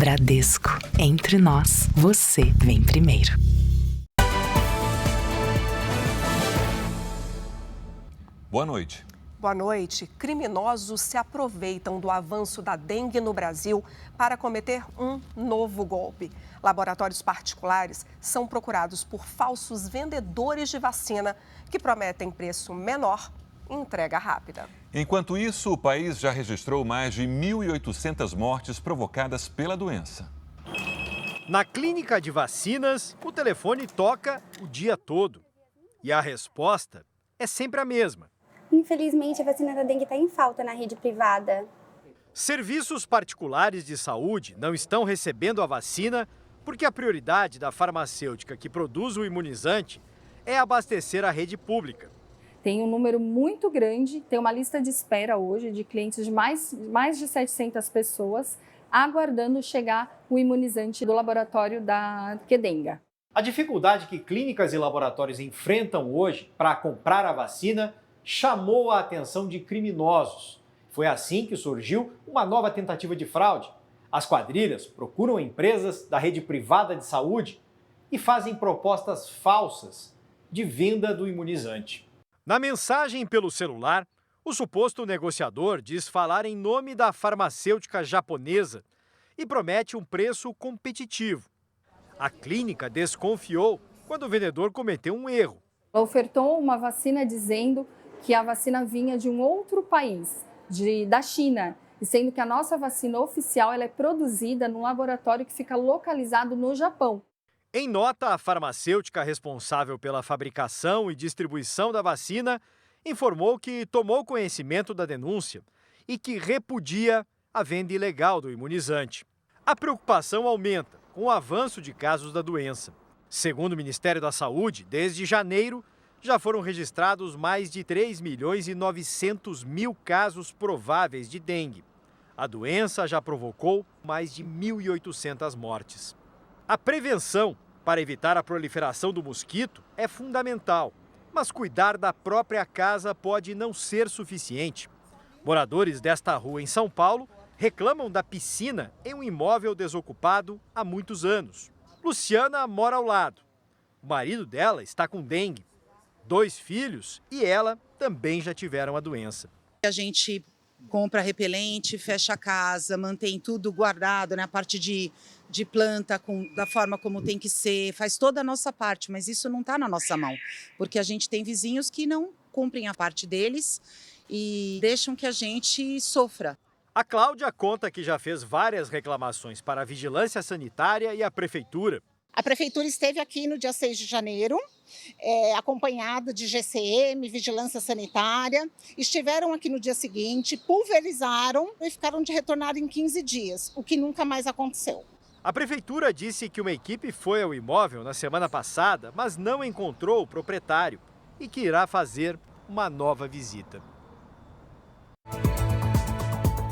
Bradesco. Entre nós, você vem primeiro. Boa noite. Boa noite. Criminosos se aproveitam do avanço da dengue no Brasil para cometer um novo golpe. Laboratórios particulares são procurados por falsos vendedores de vacina que prometem preço menor e entrega rápida. Enquanto isso, o país já registrou mais de 1.800 mortes provocadas pela doença. Na clínica de vacinas, o telefone toca o dia todo. E a resposta é sempre a mesma. Infelizmente, a vacina da dengue está em falta na rede privada. Serviços particulares de saúde não estão recebendo a vacina porque a prioridade da farmacêutica que produz o imunizante é abastecer a rede pública. Tem um número muito grande, tem uma lista de espera hoje de clientes de mais de 700 pessoas aguardando chegar o imunizante do laboratório da Qdenga. A dificuldade que clínicas e laboratórios enfrentam hoje para comprar a vacina chamou a atenção de criminosos. Foi assim que surgiu uma nova tentativa de fraude. As quadrilhas procuram empresas da rede privada de saúde e fazem propostas falsas de venda do imunizante. Na mensagem pelo celular, o suposto negociador diz falar em nome da farmacêutica japonesa e promete um preço competitivo. A clínica desconfiou quando o vendedor cometeu um erro. Ofertou uma vacina dizendo que a vacina vinha de um outro país, da China, e sendo que a nossa vacina oficial ela é produzida num laboratório que fica localizado no Japão. Em nota, a farmacêutica responsável pela fabricação e distribuição da vacina informou que tomou conhecimento da denúncia e que repudia a venda ilegal do imunizante. A preocupação aumenta com o avanço de casos da doença. Segundo o Ministério da Saúde, desde janeiro, já foram registrados mais de 3.900.000 casos prováveis de dengue. A doença já provocou mais de 1.800 mortes. A prevenção para evitar a proliferação do mosquito é fundamental, mas cuidar da própria casa pode não ser suficiente. Moradores desta rua em São Paulo reclamam da piscina em um imóvel desocupado há muitos anos. Luciana mora ao lado. O marido dela está com dengue. 2 filhos e ela também já tiveram a doença. A gente compra repelente, fecha a casa, mantém tudo guardado, né? A parte de planta da forma como tem que ser, faz toda a nossa parte, mas isso não está na nossa mão, porque a gente tem vizinhos que não cumprem a parte deles e deixam que a gente sofra. A Cláudia conta que já fez várias reclamações para a Vigilância Sanitária e a Prefeitura. A Prefeitura esteve aqui no dia 6 de janeiro, acompanhada de GCM, Vigilância Sanitária. Estiveram aqui no dia seguinte, pulverizaram e ficaram de retornar em 15 dias, o que nunca mais aconteceu. A Prefeitura disse que uma equipe foi ao imóvel na semana passada, mas não encontrou o proprietário e que irá fazer uma nova visita.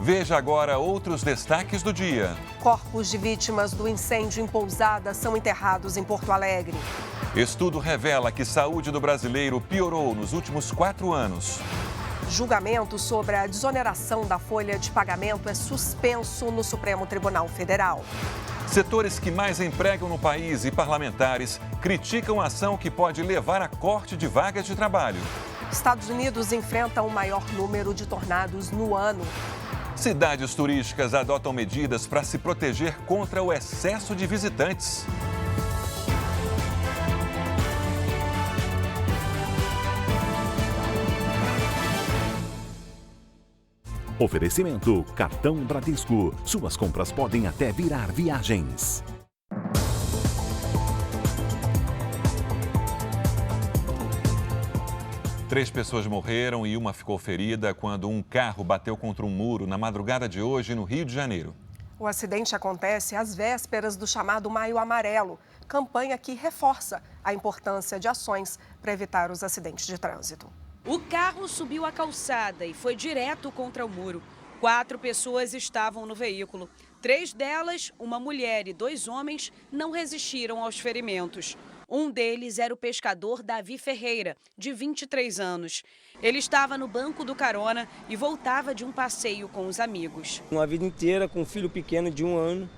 Veja agora outros destaques do dia. Corpos de vítimas do incêndio em Pousada são enterrados em Porto Alegre. Estudo revela que a saúde do brasileiro piorou nos últimos 4 anos. Julgamento sobre a desoneração da folha de pagamento é suspenso no Supremo Tribunal Federal. Setores que mais empregam no país e parlamentares criticam a ação que pode levar a corte de vagas de trabalho. Estados Unidos enfrentam o maior número de tornados no ano. Cidades turísticas adotam medidas para se proteger contra o excesso de visitantes. Oferecimento Cartão Bradesco. Suas compras podem até virar viagens. Três pessoas morreram e uma ficou ferida quando um carro bateu contra um muro na madrugada de hoje no Rio de Janeiro. O acidente acontece às vésperas do chamado Maio Amarelo, campanha que reforça a importância de ações para evitar os acidentes de trânsito. O carro subiu a calçada e foi direto contra o muro. 4 pessoas estavam no veículo. 3 delas, uma mulher e 2 homens, não resistiram aos ferimentos. Um deles era o pescador Davi Ferreira, de 23 anos. Ele estava no banco do carona e voltava de um passeio com os amigos. Uma vida inteira com um filho pequeno de 1 ano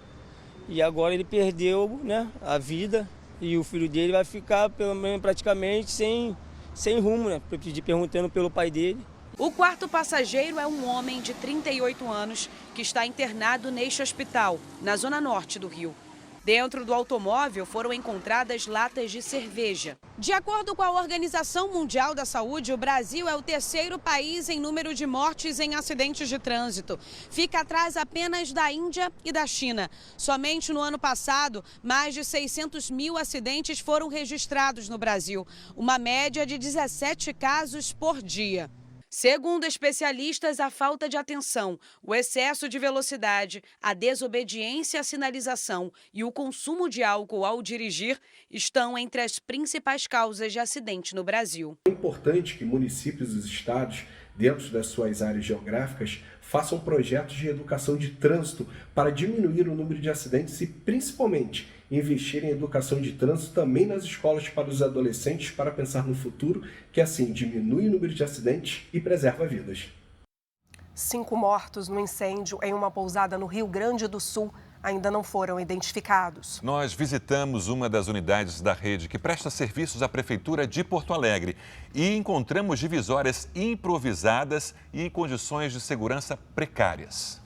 e agora ele perdeu, né, a vida e o filho dele vai ficar pelo menos praticamente sem rumo, né, perguntando pelo pai dele. O quarto passageiro é um homem de 38 anos que está internado neste hospital, na zona norte do Rio. Dentro do automóvel foram encontradas latas de cerveja. De acordo com a Organização Mundial da Saúde, o Brasil é o terceiro país em número de mortes em acidentes de trânsito. Fica atrás apenas da Índia e da China. Somente no ano passado, mais de 600 mil acidentes foram registrados no Brasil, uma média de 17 casos por dia. Segundo especialistas, a falta de atenção, o excesso de velocidade, a desobediência à sinalização e o consumo de álcool ao dirigir estão entre as principais causas de acidente no Brasil. É importante que municípios e estados, dentro das suas áreas geográficas, façam projetos de educação de trânsito para diminuir o número de acidentes e, principalmente, investir em educação de trânsito também nas escolas para os adolescentes, para pensar no futuro, que assim diminui o número de acidentes e preserva vidas. 5 mortos no incêndio em uma pousada no Rio Grande do Sul ainda não foram identificados. Nós visitamos uma das unidades da rede que presta serviços à Prefeitura de Porto Alegre e encontramos divisórias improvisadas e em condições de segurança precárias.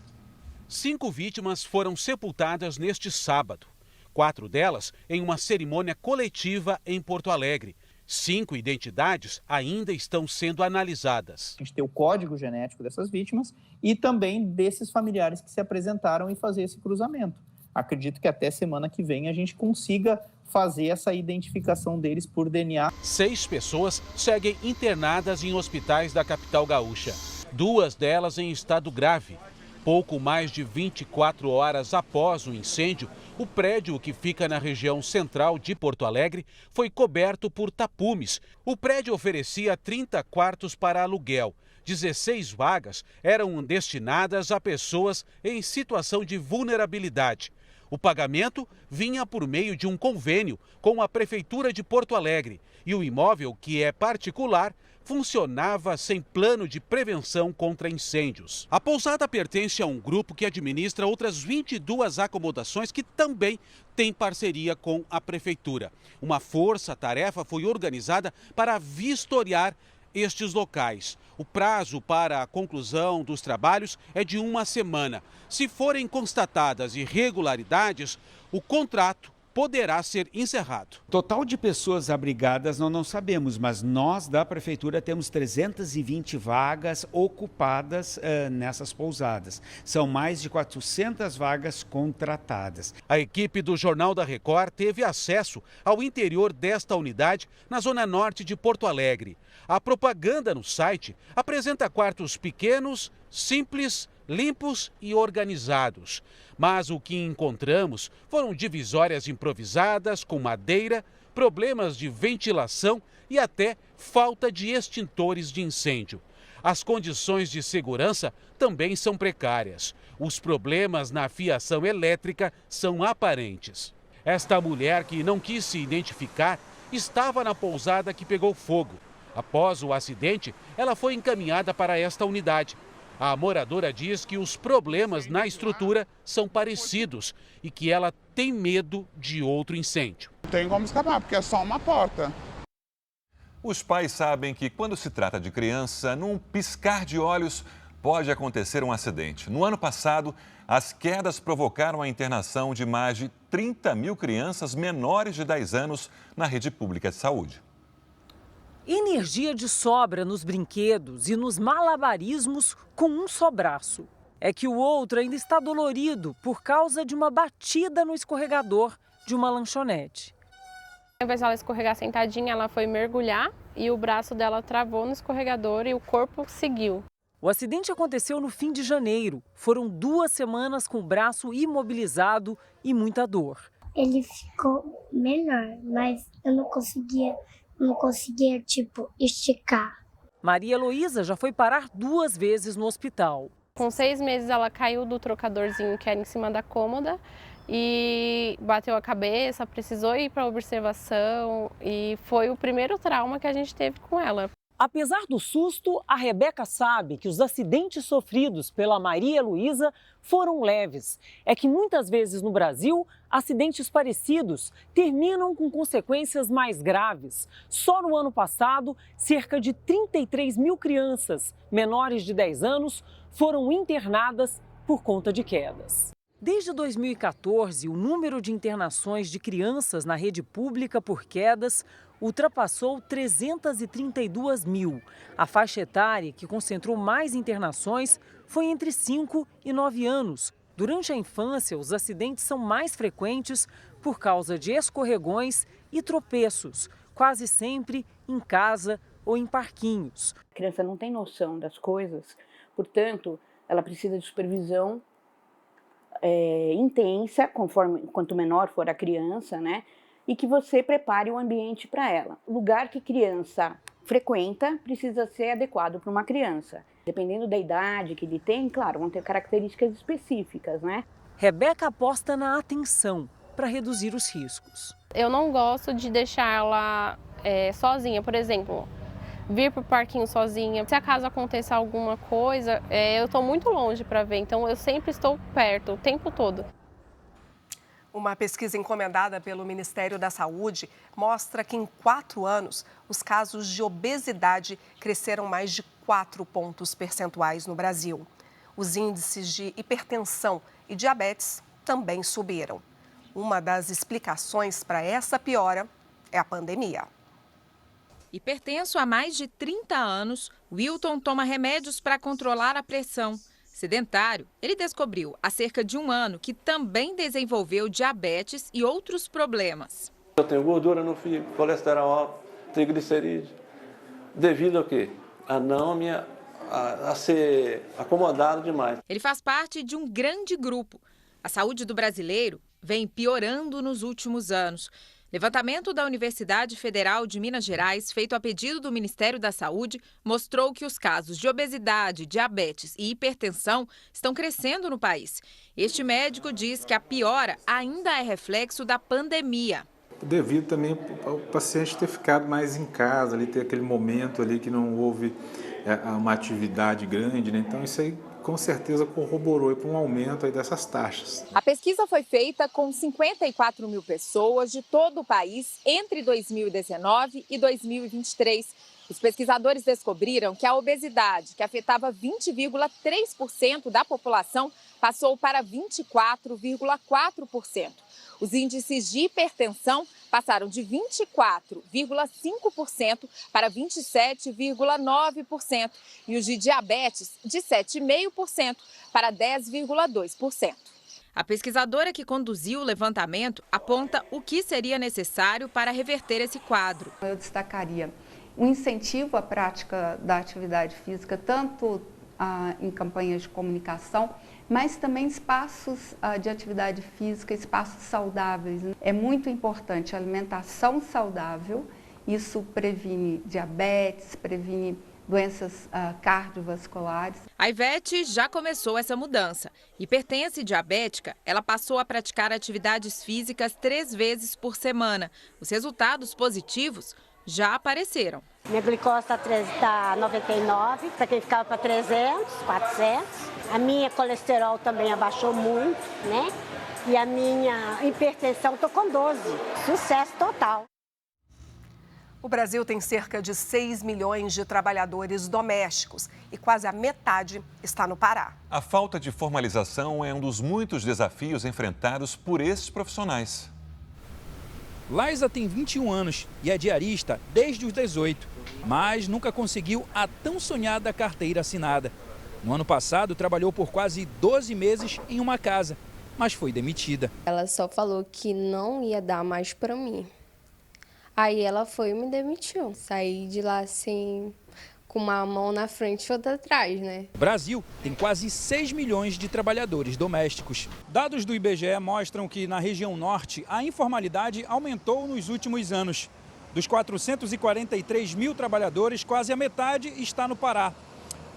5 vítimas foram sepultadas neste sábado. 4 delas em uma cerimônia coletiva em Porto Alegre. 5 identidades ainda estão sendo analisadas. A gente tem o código genético dessas vítimas e também desses familiares que se apresentaram e fazer esse cruzamento. Acredito que até semana que vem a gente consiga fazer essa identificação deles por DNA. 6 pessoas seguem internadas em hospitais da capital gaúcha. 2 delas em estado grave. Pouco mais de 24 horas após o incêndio, o prédio que fica na região central de Porto Alegre foi coberto por tapumes. O prédio oferecia 30 quartos para aluguel. 16 vagas eram destinadas a pessoas em situação de vulnerabilidade. O pagamento vinha por meio de um convênio com a Prefeitura de Porto Alegre e o imóvel, que é particular, funcionava sem plano de prevenção contra incêndios. A pousada pertence a um grupo que administra outras 22 acomodações que também tem parceria com a Prefeitura. Uma força-tarefa foi organizada para vistoriar estes locais. O prazo para a conclusão dos trabalhos é de 1 semana. Se forem constatadas irregularidades, o contrato poderá ser encerrado. Total de pessoas abrigadas nós não sabemos, mas nós da Prefeitura temos 320 vagas ocupadas nessas pousadas. São mais de 400 vagas contratadas. A equipe do Jornal da Record teve acesso ao interior desta unidade na zona norte de Porto Alegre. A propaganda no site apresenta quartos pequenos, simples, limpos e organizados. Mas o que encontramos foram divisórias improvisadas com madeira, problemas de ventilação e até falta de extintores de incêndio. As condições de segurança também são precárias. Os problemas na fiação elétrica são aparentes. Esta mulher, que não quis se identificar, estava na pousada que pegou fogo. Após o acidente, ela foi encaminhada para esta unidade. A moradora diz que os problemas na estrutura são parecidos e que ela tem medo de outro incêndio. Não tem como escapar, porque é só uma porta. Os pais sabem que quando se trata de criança, num piscar de olhos, pode acontecer um acidente. No ano passado, as quedas provocaram a internação de mais de 30 mil crianças menores de 10 anos na rede pública de saúde. Energia de sobra nos brinquedos e nos malabarismos com um só braço. É que o outro ainda está dolorido por causa de uma batida no escorregador de uma lanchonete. Ao invés dela escorregar sentadinha, ela foi mergulhar e o braço dela travou no escorregador e o corpo seguiu. O acidente aconteceu no fim de janeiro. Foram 2 semanas com o braço imobilizado e muita dor. Ele ficou menor, mas eu não conseguia, esticar. Maria Heloísa já foi parar 2 vezes no hospital. Com 6 meses ela caiu do trocadorzinho que era em cima da cômoda e bateu a cabeça, precisou ir para observação e foi o primeiro trauma que a gente teve com ela. Apesar do susto, a Rebeca sabe que os acidentes sofridos pela Maria Luísa foram leves. É que muitas vezes no Brasil, acidentes parecidos terminam com consequências mais graves. Só no ano passado, cerca de 33 mil crianças menores de 10 anos foram internadas por conta de quedas. Desde 2014, o número de internações de crianças na rede pública por quedas ultrapassou 332 mil. A faixa etária que concentrou mais internações foi entre 5 e 9 anos. Durante a infância, os acidentes são mais frequentes por causa de escorregões e tropeços, quase sempre em casa ou em parquinhos. A criança não tem noção das coisas, portanto, ela precisa de supervisão intensa, quanto menor for a criança, né? E que você prepare o ambiente para ela. O lugar que criança frequenta precisa ser adequado para uma criança. Dependendo da idade que ele tem, claro, vão ter características específicas, né? Rebeca aposta na atenção para reduzir os riscos. Eu não gosto de deixar ela sozinha, por exemplo, vir para o parquinho sozinha. Se acaso aconteça alguma coisa, eu estou muito longe para ver, então eu sempre estou perto, o tempo todo. Uma pesquisa encomendada pelo Ministério da Saúde mostra que em 4 anos, os casos de obesidade cresceram mais de 4 pontos percentuais no Brasil. Os índices de hipertensão e diabetes também subiram. Uma das explicações para essa piora é a pandemia. Hipertenso há mais de 30 anos, Wilton toma remédios para controlar a pressão. Sedentário, ele descobriu há cerca de 1 ano que também desenvolveu diabetes e outros problemas. Eu tenho gordura no fígado, colesterol alto, triglicerídeos. Devido ao quê? A ser acomodado demais. Ele faz parte de um grande grupo. A saúde do brasileiro vem piorando nos últimos anos. Levantamento da Universidade Federal de Minas Gerais, feito a pedido do Ministério da Saúde, mostrou que os casos de obesidade, diabetes e hipertensão estão crescendo no país. Este médico diz que a piora ainda é reflexo da pandemia. Devido também ao paciente ter ficado mais em casa, ali, ter aquele momento ali que não houve uma atividade grande, né? Então isso aí com certeza corroborou para um aumento aí dessas taxas. A pesquisa foi feita com 54 mil pessoas de todo o país entre 2019 e 2023. Os pesquisadores descobriram que a obesidade, que afetava 20,3% da população, passou para 24,4%. Os índices de hipertensão passaram de 24,5% para 27,9% e os de diabetes de 7,5% para 10,2%. A pesquisadora que conduziu o levantamento aponta o que seria necessário para reverter esse quadro. Eu destacaria um incentivo à prática da atividade física, tanto em campanhas de comunicação, mas também espaços de atividade física, espaços saudáveis. É muito importante a alimentação saudável, isso previne diabetes, previne doenças cardiovasculares. A Ivete já começou essa mudança. Hipertensa e diabética, ela passou a praticar atividades físicas 3 vezes por semana. Os resultados positivos já apareceram. Minha glicose está 99, para quem ficava para 300, 400. A minha colesterol também abaixou muito, né? E a minha hipertensão estou com 12. Sucesso total. O Brasil tem cerca de 6 milhões de trabalhadores domésticos e quase a metade está no Pará. A falta de formalização é um dos muitos desafios enfrentados por esses profissionais. Laisa tem 21 anos e é diarista desde os 18, mas nunca conseguiu a tão sonhada carteira assinada. No ano passado, trabalhou por quase 12 meses em uma casa, mas foi demitida. Ela só falou que não ia dar mais para mim. Aí ela foi e me demitiu. Saí de lá assim, com uma mão na frente e outra atrás, né? O Brasil tem quase 6 milhões de trabalhadores domésticos. Dados do IBGE mostram que na região norte a informalidade aumentou nos últimos anos. Dos 443 mil trabalhadores, quase a metade está no Pará.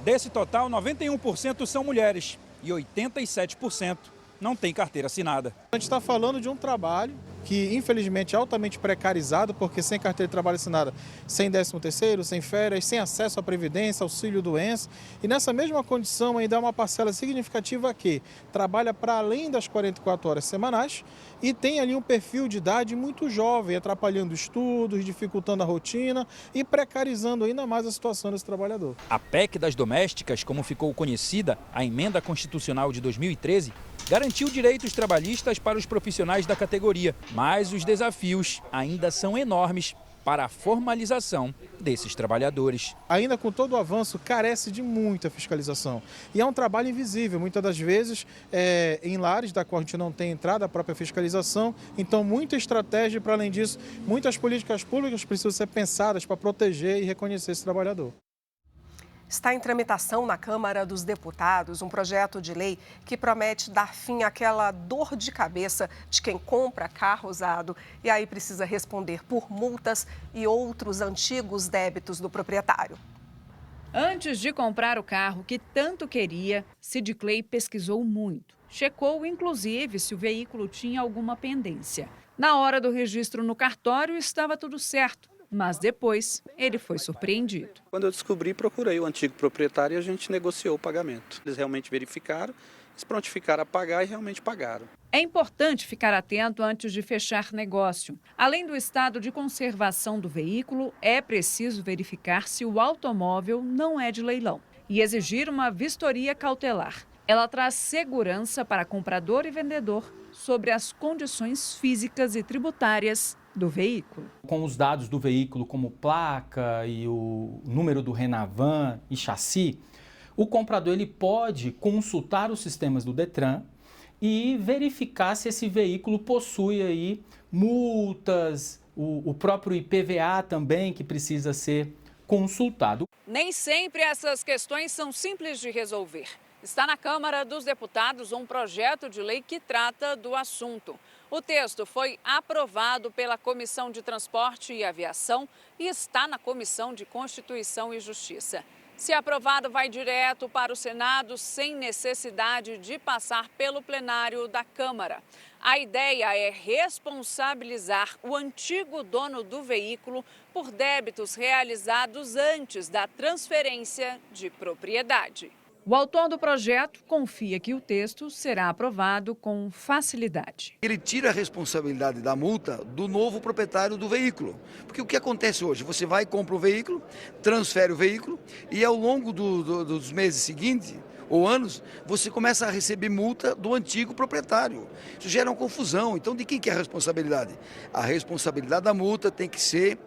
Desse total, 91% são mulheres e 87% não têm carteira assinada. A gente está falando de um trabalho que infelizmente é altamente precarizado, porque sem carteira de trabalho assinada, sem 13º, sem férias, sem acesso à previdência, auxílio-doença, e nessa mesma condição ainda há uma parcela significativa que trabalha para além das 44 horas semanais e tem ali um perfil de idade muito jovem, atrapalhando estudos, dificultando a rotina e precarizando ainda mais a situação desse trabalhador. A PEC das domésticas, como ficou conhecida, a Emenda Constitucional de 2013, garantiu direitos trabalhistas para os profissionais da categoria, mas os desafios ainda são enormes para a formalização desses trabalhadores. Ainda com todo o avanço, carece de muita fiscalização. E é um trabalho invisível, muitas das vezes, em lares da qual a gente não tem entrada a própria fiscalização. Então, muita estratégia para, além disso, muitas políticas públicas precisam ser pensadas para proteger e reconhecer esse trabalhador. Está em tramitação na Câmara dos Deputados um projeto de lei que promete dar fim àquela dor de cabeça de quem compra carro usado e aí precisa responder por multas e outros antigos débitos do proprietário. Antes de comprar o carro que tanto queria, Cid Clay pesquisou muito. Checou, inclusive, se o veículo tinha alguma pendência. Na hora do registro no cartório, estava tudo certo. Mas depois, ele foi surpreendido. Quando eu descobri, procurei o antigo proprietário e a gente negociou o pagamento. Eles realmente verificaram, se prontificaram a pagar e realmente pagaram. É importante ficar atento antes de fechar negócio. Além do estado de conservação do veículo, é preciso verificar se o automóvel não é de leilão e exigir uma vistoria cautelar. Ela traz segurança para comprador e vendedor sobre as condições físicas e tributárias do veículo. Com os dados do veículo, como placa e o número do Renavan e chassi, o comprador ele pode consultar os sistemas do Detran e verificar se esse veículo possui aí multas, o próprio IPVA também que precisa ser consultado. Nem sempre essas questões são simples de resolver. Está na Câmara dos Deputados um projeto de lei que trata do assunto. O texto foi aprovado pela Comissão de Transporte e Aviação e está na Comissão de Constituição e Justiça. Se aprovado, vai direto para o Senado sem necessidade de passar pelo plenário da Câmara. A ideia é responsabilizar o antigo dono do veículo por débitos realizados antes da transferência de propriedade. O autor do projeto confia que o texto será aprovado com facilidade. Ele tira a responsabilidade da multa do novo proprietário do veículo. Porque o que acontece hoje? Você vai e compra o veículo, transfere o veículo e ao longo dos meses seguintes ou anos, você começa a receber multa do antigo proprietário. Isso gera uma confusão. Então, de quem que é a responsabilidade? A responsabilidade da multa tem que ser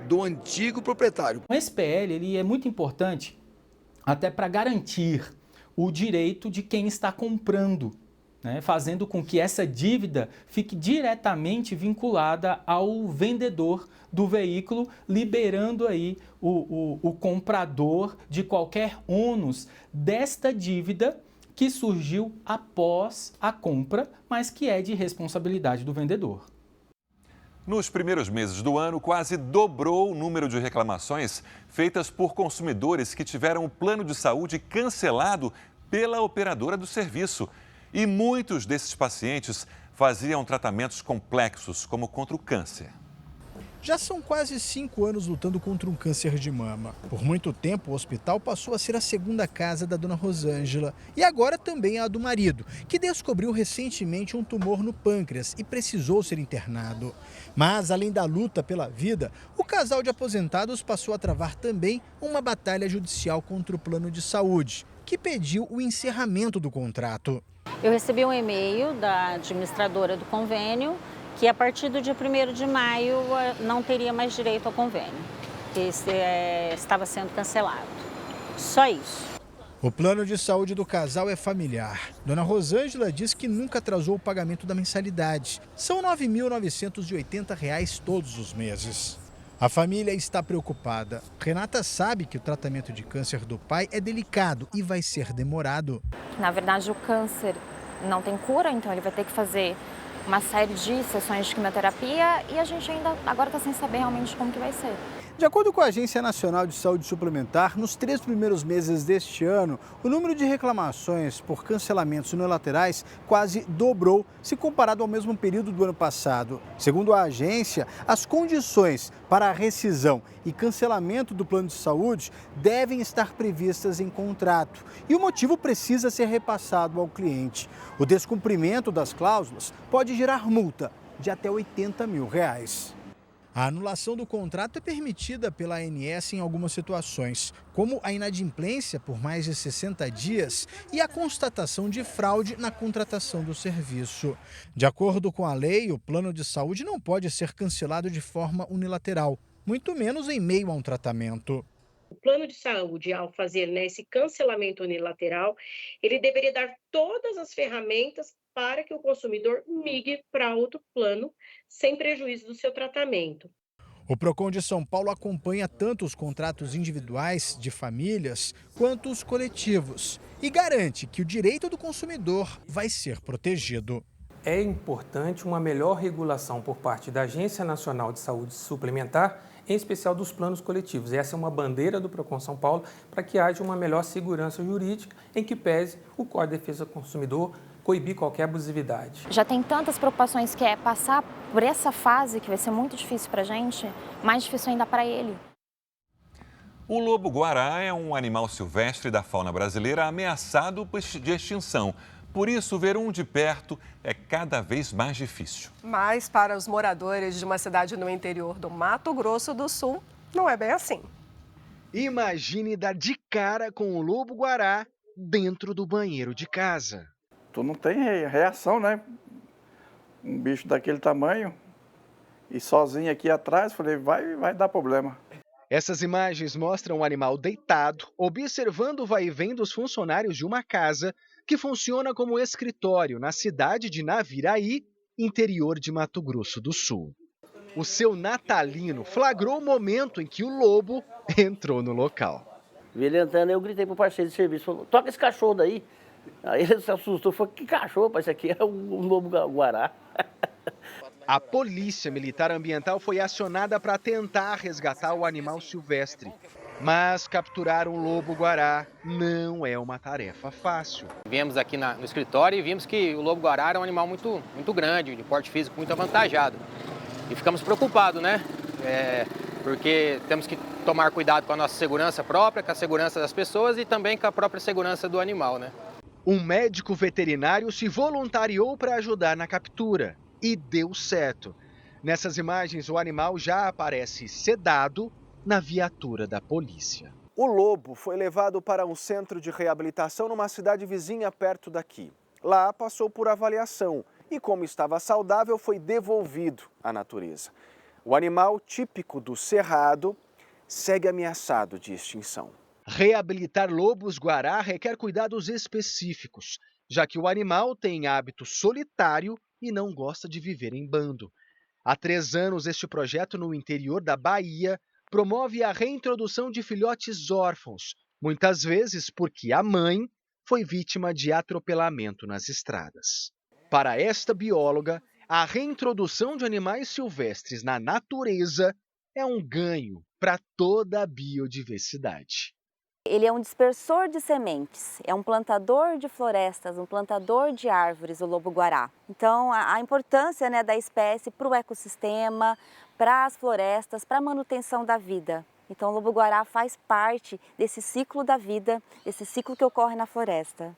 do antigo proprietário. O SPL ele é muito importante até para garantir o direito de quem está comprando, né, fazendo com que essa dívida fique diretamente vinculada ao vendedor do veículo, liberando aí o comprador de qualquer ônus desta dívida que surgiu após a compra, mas que é de responsabilidade do vendedor. Nos primeiros meses do ano, quase dobrou o número de reclamações feitas por consumidores que tiveram o plano de saúde cancelado pela operadora do serviço. E muitos desses pacientes faziam tratamentos complexos, como contra o câncer. Já são quase 5 anos lutando contra um câncer de mama. Por muito tempo, o hospital passou a ser a segunda casa da dona Rosângela e agora também a do marido, que descobriu recentemente um tumor no pâncreas e precisou ser internado. Mas, além da luta pela vida, o casal de aposentados passou a travar também uma batalha judicial contra o plano de saúde, que pediu o encerramento do contrato. Eu recebi um e-mail da administradora do convênio que a partir do dia 1º de maio não teria mais direito ao convênio, que estava sendo cancelado. Só isso. O plano de saúde do casal é familiar. Dona Rosângela diz que nunca atrasou o pagamento da mensalidade. São R$ 9.980 todos os meses. A família está preocupada. Renata sabe que o tratamento de câncer do pai é delicado e vai ser demorado. Na verdade, o câncer não tem cura, então ele vai ter que fazer uma série de sessões de quimioterapia e a gente ainda agora está sem saber realmente como que vai ser. De acordo com a Agência Nacional de Saúde Suplementar, nos 3 primeiros meses deste ano, o número de reclamações por cancelamentos unilaterais quase dobrou se comparado ao mesmo período do ano passado. Segundo a agência, as condições para a rescisão e cancelamento do plano de saúde devem estar previstas em contrato e o motivo precisa ser repassado ao cliente. O descumprimento das cláusulas pode gerar multa de até R$80 mil. A anulação do contrato é permitida pela ANS em algumas situações, como a inadimplência por mais de 60 dias e a constatação de fraude na contratação do serviço. De acordo com a lei, o plano de saúde não pode ser cancelado de forma unilateral, muito menos em meio a um tratamento. O plano de saúde, ao fazer esse cancelamento unilateral, ele deveria dar todas as ferramentas para que o consumidor migre para outro plano, sem prejuízo do seu tratamento. O Procon de São Paulo acompanha tanto os contratos individuais de famílias quanto os coletivos e garante que o direito do consumidor vai ser protegido. É importante uma melhor regulação por parte da Agência Nacional de Saúde Suplementar, em especial dos planos coletivos. Essa é uma bandeira do Procon São Paulo para que haja uma melhor segurança jurídica em que pese o Código de Defesa do Consumidor coibir qualquer abusividade. Já tem tantas preocupações que é passar por essa fase que vai ser muito difícil para a gente, mais difícil ainda para ele. O lobo-guará é um animal silvestre da fauna brasileira ameaçado de extinção. Por isso, ver um de perto é cada vez mais difícil. Mas para os moradores de uma cidade no interior do Mato Grosso do Sul, não é bem assim. Imagine dar de cara com o lobo-guará dentro do banheiro de casa. Tu não tem reação, né? Um bicho daquele tamanho e sozinho aqui atrás, falei, vai dar problema. Essas imagens mostram o animal deitado, observando o vai e vem dos funcionários de uma casa que funciona como escritório na cidade de Naviraí, interior de Mato Grosso do Sul. O seu natalino flagrou o momento em que o lobo entrou no local. Vi ele entrando, eu gritei pro parceiro de serviço, falou, toca esse cachorro daí. Aí ele se assustou, falou, que cachorro, pai, isso aqui é um lobo-guará. A Polícia Militar Ambiental foi acionada para tentar resgatar o animal silvestre. Mas capturar um lobo-guará não é uma tarefa fácil. Viemos aqui no escritório e vimos que o lobo-guará era um animal muito grande, de porte físico muito avantajado. E ficamos preocupados, né? Porque temos que tomar cuidado com a nossa segurança própria, com a segurança das pessoas e também com a própria segurança do animal, né? Um médico veterinário se voluntariou para ajudar na captura e deu certo. Nessas imagens, o animal já aparece sedado na viatura da polícia. O lobo foi levado para um centro de reabilitação numa cidade vizinha perto daqui. Lá passou por avaliação e, como estava saudável, foi devolvido à natureza. O animal típico do Cerrado segue ameaçado de extinção. Reabilitar lobos-guará requer cuidados específicos, já que o animal tem hábito solitário e não gosta de viver em bando. Há 3 anos, este projeto no interior da Bahia promove a reintrodução de filhotes órfãos, muitas vezes porque a mãe foi vítima de atropelamento nas estradas. Para esta bióloga, a reintrodução de animais silvestres na natureza é um ganho para toda a biodiversidade. Ele é um dispersor de sementes, é um plantador de florestas, um plantador de árvores, o lobo-guará. Então, a importância, né, da espécie para o ecossistema, para as florestas, para a manutenção da vida. Então, o lobo-guará faz parte desse ciclo da vida, desse ciclo que ocorre na floresta.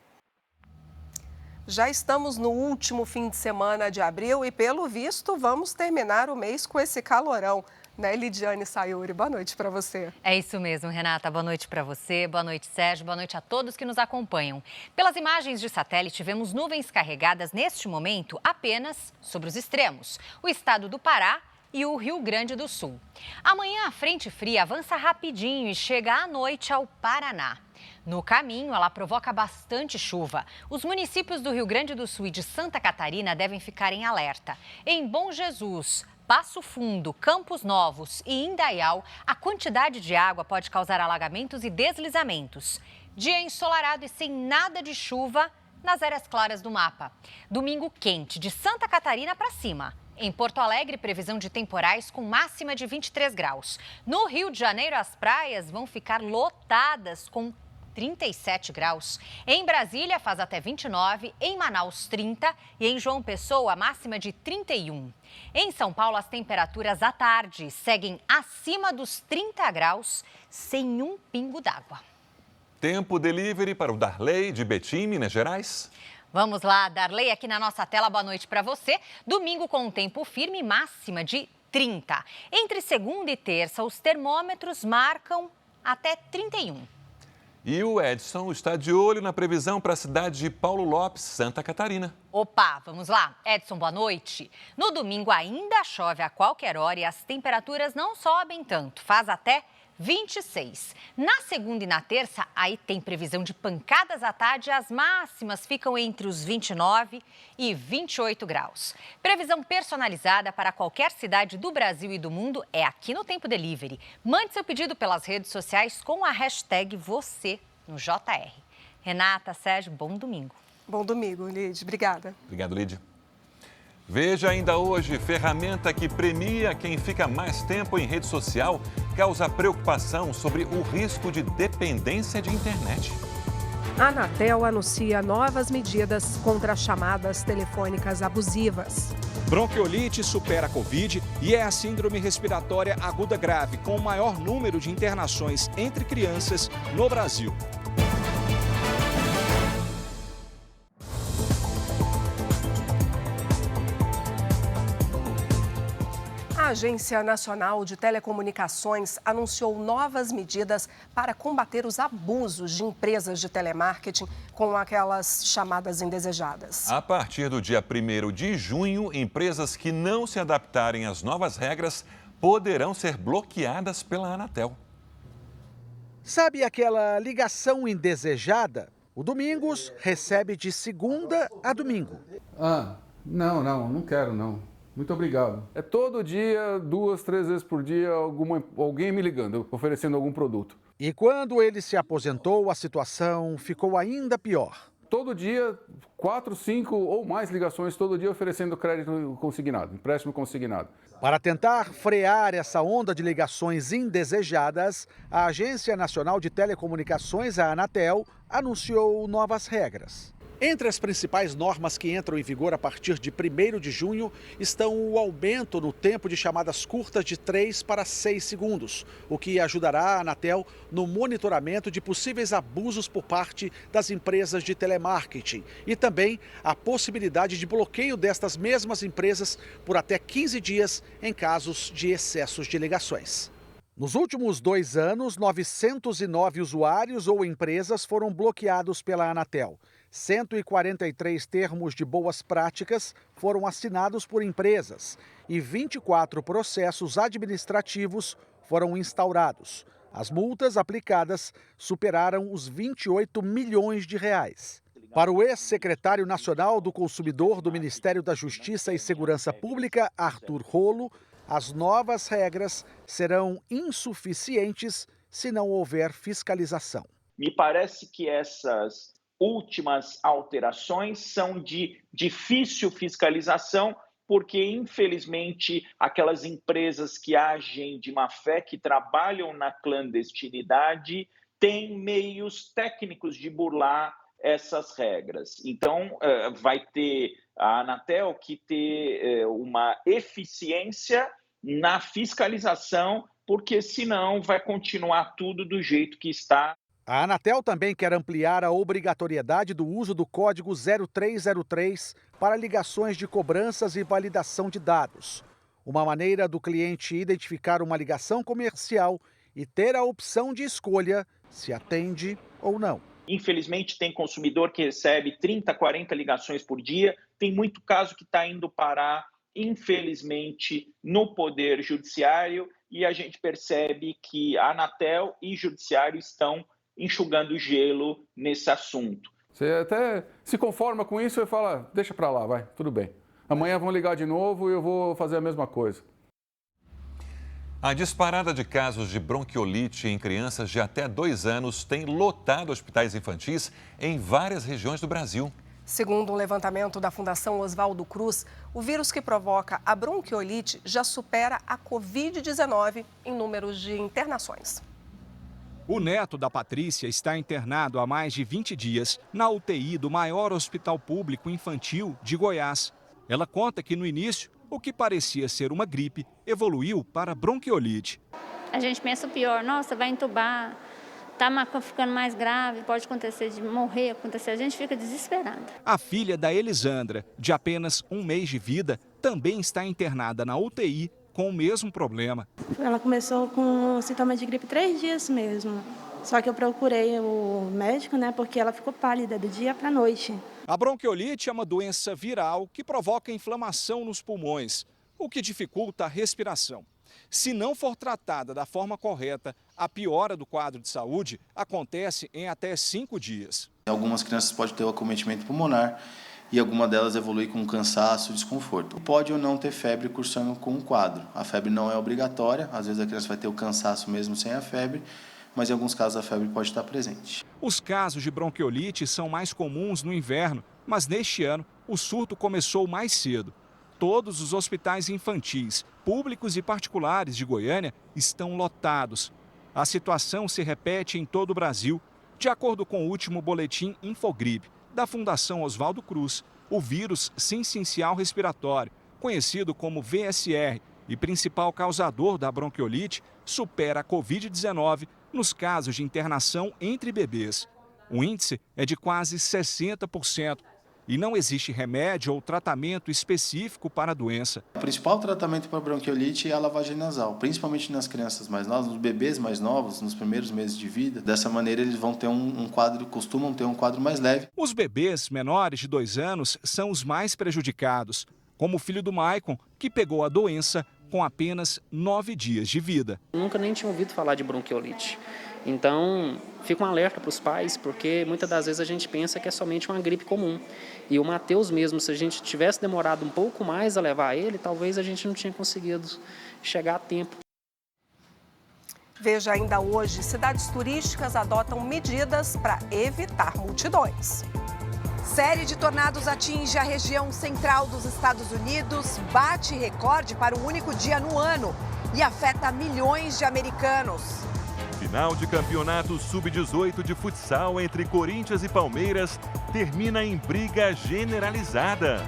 Já estamos no último fim de semana de abril e, pelo visto, vamos terminar o mês com esse calorão. Né, Lidiane Sayuri? Boa noite para você. É isso mesmo, Renata. Boa noite para você, boa noite, Sérgio, boa noite a todos que nos acompanham. Pelas imagens de satélite, vemos nuvens carregadas neste momento apenas sobre os extremos, o estado do Pará e o Rio Grande do Sul. Amanhã a frente fria avança rapidinho e chega à noite ao Paraná. No caminho, ela provoca bastante chuva. Os municípios do Rio Grande do Sul e de Santa Catarina devem ficar em alerta. Em Bom Jesus, Passo Fundo, Campos Novos e Indaial, a quantidade de água pode causar alagamentos e deslizamentos. Dia ensolarado e sem nada de chuva nas áreas claras do mapa. Domingo quente, de Santa Catarina para cima. Em Porto Alegre, previsão de temporais com máxima de 23 graus. No Rio de Janeiro, as praias vão ficar lotadas com 37 graus. Em Brasília, faz até 29, em Manaus, 30 e em João Pessoa, máxima de 31. Em São Paulo, as temperaturas à tarde seguem acima dos 30 graus, sem um pingo d'água. Tempo delivery para o Darley, de Betim, Minas Gerais. Vamos lá, Darley, aqui na nossa tela, boa noite para você. Domingo com um tempo firme, máxima de 30. Entre segunda e terça, os termômetros marcam até 31. E o Edson está de olho na previsão para a cidade de Paulo Lopes, Santa Catarina. Opa, vamos lá. Edson, boa noite. No domingo ainda chove a qualquer hora e as temperaturas não sobem tanto, faz até 26. Na segunda e na terça, aí tem previsão de pancadas à tarde, as máximas ficam entre os 29 e 28 graus. Previsão personalizada para qualquer cidade do Brasil e do mundo é aqui no Tempo Delivery. Mande seu pedido pelas redes sociais com a hashtag você no JR. Renata, Sérgio, bom domingo. Bom domingo, Lid. Obrigada. Obrigado, Lid. Veja ainda hoje, ferramenta que premia quem fica mais tempo em rede social causa preocupação sobre o risco de dependência de internet. A Anatel anuncia novas medidas contra chamadas telefônicas abusivas. Bronquiolite supera a Covid e é a síndrome respiratória aguda grave com o maior número de internações entre crianças no Brasil. A Agência Nacional de Telecomunicações anunciou novas medidas para combater os abusos de empresas de telemarketing com aquelas chamadas indesejadas. A partir do dia 1º de junho, empresas que não se adaptarem às novas regras poderão ser bloqueadas pela Anatel. Sabe aquela ligação indesejada? O Domingos recebe de segunda a domingo. Não quero não. Muito obrigado. É todo dia, 2, 3 vezes por dia, alguém me ligando, oferecendo algum produto. E quando ele se aposentou, a situação ficou ainda pior. Todo dia, 4, 5 ou mais ligações, todo dia oferecendo crédito consignado, empréstimo consignado. Para tentar frear essa onda de ligações indesejadas, a Agência Nacional de Telecomunicações, a Anatel, anunciou novas regras. Entre as principais normas que entram em vigor a partir de 1º de junho estão o aumento no tempo de chamadas curtas de 3 para 6 segundos, o que ajudará a Anatel no monitoramento de possíveis abusos por parte das empresas de telemarketing e também a possibilidade de bloqueio destas mesmas empresas por até 15 dias em casos de excessos de ligações. Nos últimos 2 anos, 909 usuários ou empresas foram bloqueados pela Anatel. 143 termos de boas práticas foram assinados por empresas e 24 processos administrativos foram instaurados. As multas aplicadas superaram os 28 milhões de reais. Para o ex-secretário nacional do Consumidor do Ministério da Justiça e Segurança Pública, Arthur Rolo, as novas regras serão insuficientes se não houver fiscalização. Me parece que essas últimas alterações são de difícil fiscalização, porque, infelizmente, aquelas empresas que agem de má fé, que trabalham na clandestinidade, têm meios técnicos de burlar essas regras. Então, vai ter a Anatel que ter uma eficiência na fiscalização, porque senão vai continuar tudo do jeito que está. A Anatel também quer ampliar a obrigatoriedade do uso do código 0303 para ligações de cobranças e validação de dados. Uma maneira do cliente identificar uma ligação comercial e ter a opção de escolha se atende ou não. Infelizmente, tem consumidor que recebe 30, 40 ligações por dia. Tem muito caso que está indo parar, infelizmente, no Poder Judiciário. E a gente percebe que a Anatel e o Judiciário estão enxugando gelo nesse assunto. Você até se conforma com isso e fala, deixa para lá, vai, tudo bem. Amanhã vão ligar de novo e eu vou fazer a mesma coisa. A disparada de casos de bronquiolite em crianças de até 2 anos tem lotado hospitais infantis em várias regiões do Brasil. Segundo um levantamento da Fundação Oswaldo Cruz, o vírus que provoca a bronquiolite já supera a Covid-19 em números de internações. O neto da Patrícia está internado há mais de 20 dias na UTI do maior hospital público infantil de Goiás. Ela conta que no início, o que parecia ser uma gripe evoluiu para bronquiolite. A gente pensa o pior, nossa, vai entubar, está ficando mais grave, pode acontecer de morrer, a gente fica desesperada. A filha da Elisandra, de apenas 1 mês de vida, também está internada na UTI com o mesmo problema. Ela começou com sintomas de gripe 3 dias mesmo. Só que eu procurei o médico, porque ela ficou pálida do dia para a noite. A bronquiolite é uma doença viral que provoca inflamação nos pulmões, o que dificulta a respiração. Se não for tratada da forma correta, a piora do quadro de saúde acontece em até 5 dias. Algumas crianças podem ter o acometimento pulmonar e alguma delas evolui com cansaço e desconforto. Pode ou não ter febre cursando com o quadro. A febre não é obrigatória, às vezes a criança vai ter o cansaço mesmo sem a febre, mas em alguns casos a febre pode estar presente. Os casos de bronquiolite são mais comuns no inverno, mas neste ano o surto começou mais cedo. Todos os hospitais infantis, públicos e particulares de Goiânia estão lotados. A situação se repete em todo o Brasil. De acordo com o último boletim Infogripe da Fundação Oswaldo Cruz, o vírus sincicial respiratório, conhecido como VSR e principal causador da bronquiolite, supera a Covid-19 nos casos de internação entre bebês. O índice é de quase 60%. E não existe remédio ou tratamento específico para a doença. O principal tratamento para a bronquiolite é a lavagem nasal, principalmente nas crianças mais novas, nos bebês mais novos, nos primeiros meses de vida. Dessa maneira, eles vão ter costumam ter um quadro mais leve. Os bebês menores de 2 anos são os mais prejudicados, como o filho do Maicon, que pegou a doença com apenas 9 dias de vida. Nunca nem tinha ouvido falar de bronquiolite. Então, fica um alerta para os pais, porque muitas das vezes a gente pensa que é somente uma gripe comum. E o Matheus mesmo, se a gente tivesse demorado um pouco mais a levar ele, talvez a gente não tinha conseguido chegar a tempo. Veja ainda hoje, cidades turísticas adotam medidas para evitar multidões. Série de tornados atinge a região central dos Estados Unidos, bate recorde para um único dia no ano e afeta milhões de americanos. Final de campeonato sub-18 de futsal entre Corinthians e Palmeiras termina em briga generalizada.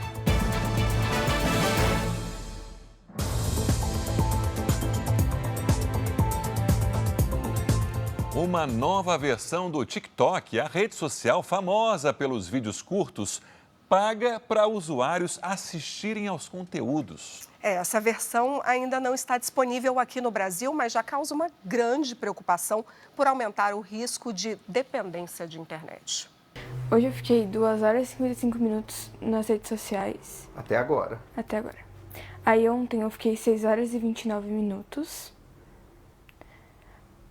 Uma nova versão do TikTok, a rede social famosa pelos vídeos curtos, paga para usuários assistirem aos conteúdos. Essa versão ainda não está disponível aqui no Brasil, mas já causa uma grande preocupação por aumentar o risco de dependência de internet. Hoje eu fiquei 2 horas e 55 minutos nas redes sociais. Até agora? Até agora. Aí ontem eu fiquei 6 horas e 29 minutos.